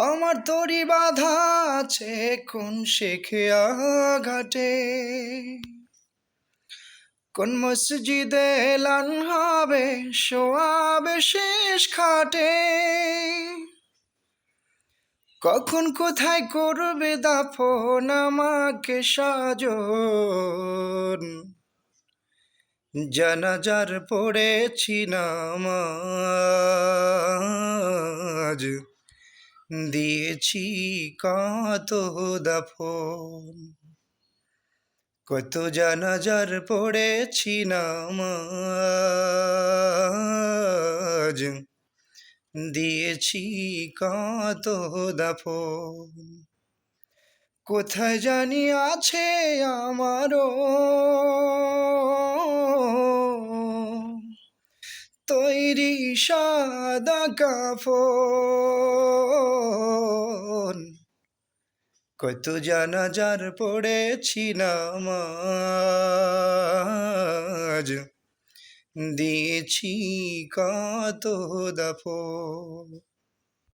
আমার তরি বাঁধা আছে কোন শেখে ঘাটে, কোন মসজিদে এলান হবে শোয়াবে শেষ খাটে, কখন কোথায় করবে দাফন আমাকে সাজন, জানাজার পড়েছি নামাজ, দিয়েছি কত দাফন, কত জানাজার পড়েছি নামাজ, দিয়েছি কত দাফন, কোথায় জানি আছে আমারও তৈরি সাদা কাফন, কত জানাজার পড়েছি নামাজ, দিয়েছি কত দাফন।